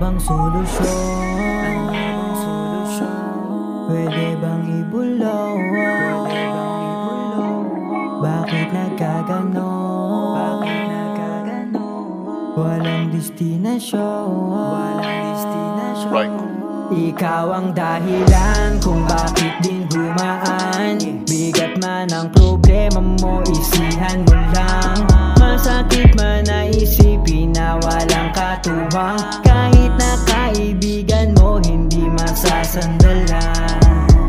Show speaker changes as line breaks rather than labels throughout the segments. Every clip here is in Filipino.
bang solusyon? Pwede bang ibulaw? Bakit nagkaganon? Walang destinasyon.
Right.
Ikaw ang dahilan kung bakit din gumaan. Bigat man ang problema mo, isihan mo lang. Masakit man na isipin na walang katuwang. Kahit na kaibigan mo, hindi masasandalan.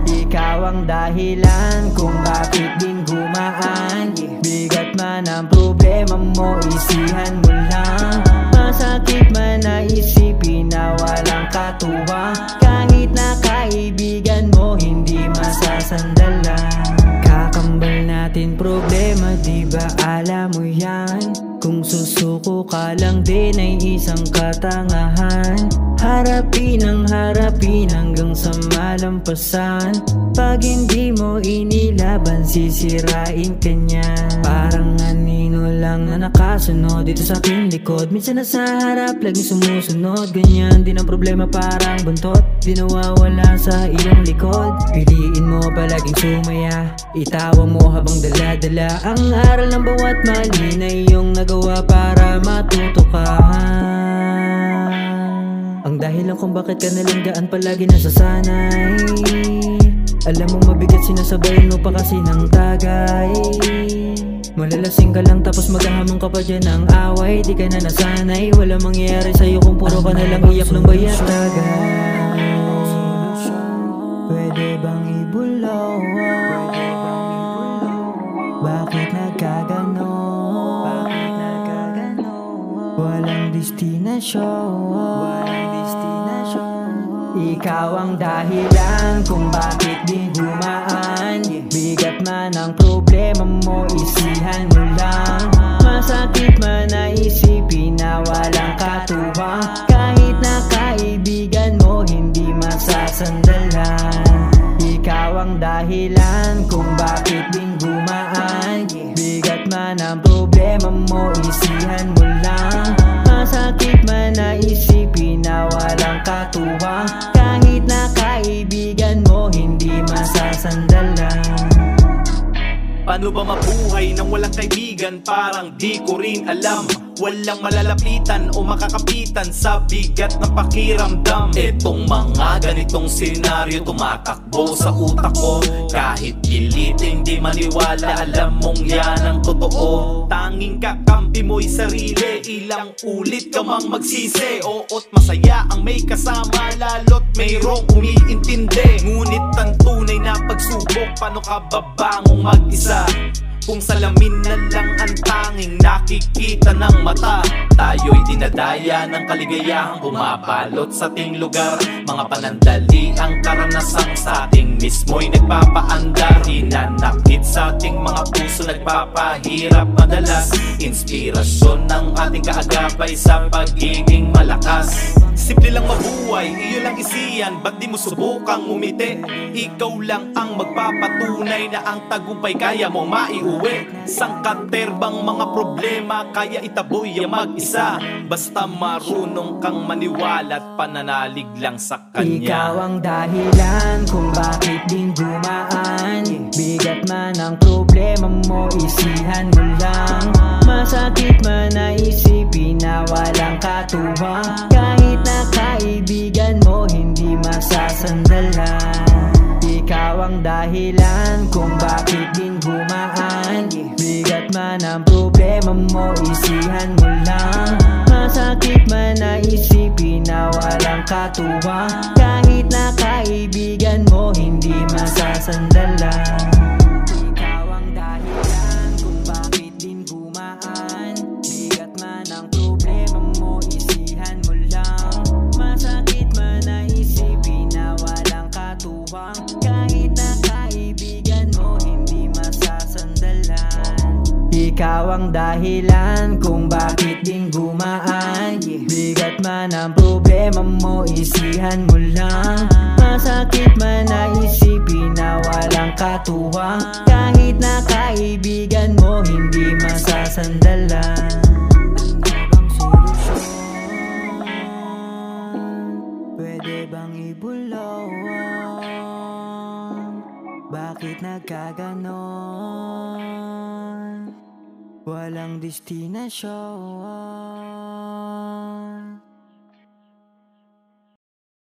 Ikaw ang dahilan kung bakit din gumaan. Bigat man ang problema mo, isihan mo lang. Masakit man na isipin na walang katuwang. Kahit na kaibigan mo, hindi masasandalan. Kakambal natin problema, di ba alam mo yan? Kung susuko ka lang din ay isang katangahan. Harapin ang harapin hanggang sa malampasan. Pag hindi mo inilaban, sisirain ka niyan. Parang anino lang na nakasunod dito sa aking likod. Minsan nasa harap, laging sumusunod. Ganyan din ang problema, parang buntot. Di nawawala sa iyong likod. Piliin mo palaging sumaya, itawa mo habang dala-dala ang aral ng bawat mali na iyong nagawa para matuto ka. Ang dahilan kung bakit ka nalang palagi nasasanay. Alam mo mabigat, sinasabayan mo pa kasi ng tagay. Malalasing ka lang tapos maghahamon ka pa dyan ng away. Di ka na nasanay, wala mangyayari sa'yo kung puro ka nalang iyak ng bayat. Tagay, pwede bang ibulaw? Bakit nagkaganon? Walang destinasyon. Ikaw ang dahilan kung bakit di gumaan. Bigat man ang problema mo, isihan mo lang. Masakit man na isipin na walang katuwang. Kahit na kaibigan mo, hindi masasandalan. Ikaw ang dahilan kung bakit din gumaan. Bigat man ang problema mo, isihan mo lang. Masakit man na isipin na walang katuwang. Kahit na kaibigan mo, hindi masasandalan.
Paano ba mabuhay nang walang kaibigan? Parang di ko rin alam. Walang malalapitan o makakapitan sa bigat ng pakiramdam. Etong mga ganitong senaryo tumatakbo sa utak ko. Kahit piliting di maniwala, alam mong yan ang totoo. Tanging kakampi mo'y sarili, ilang ulit ka mang magsisi. Oo't masaya ang may kasama, lalo't mayroong umiintindi. Ngunit ang tunay na pagsubok, paano ka babangong mag-isa? Kung salamin na lang ang tanging nakikita ng mata. Tayo'y dinadaya ng kaligayahang bumabalot sa ating lugar. Mga panandali ang karanasang sa ating mismo'y nagpapaandar. Hinanakit sa ating mga puso, nagpapahirap madalas. Inspirasyon ng ating kaagapay sa pagiging malakas. Simple lang mabuhay, iyo lang isiyan. Ba't di mo subukang umiti? Ikaw lang ang magpapatunay na ang tagumpay kaya mo maiuwi. Sangkaterbang mga problema kaya itaboy ang mag-isa. Basta marunong kang maniwala at pananalig lang sa kanya.
Ikaw ang dahilan kung bakit din gumaan. Bigat man ang problema mo, isihan mo lang. Masakit man na isipin na walang katuwang. Kahit na kaibigan mo, hindi masasandalan. Ikaw ang dahilan kung bakit din gumaan. Bigat man ang problema mo, isihan mo lang. Masakit man na isipin na walang katuwang. Kahit na kaibigan mo, hindi masasandalan. Ikaw ang dahilan kung bakit din gumaan. Bigat man ang problema mo, isihan mo lang. Masakit man na isipin na walang katuwang. Kahit na kaibigan mo, hindi masasandalan. Ikaw ang dahilan kung bakit din gumaan. Bigat man ang problema mo, isihan mo lang. Masakit man na isipin na walang katuwang. Kahit na kaibigan mo, hindi masasandalan. Ano bang solusyon? Pwede bang ibulong? Bakit nagkaganon? Walang destinasyon.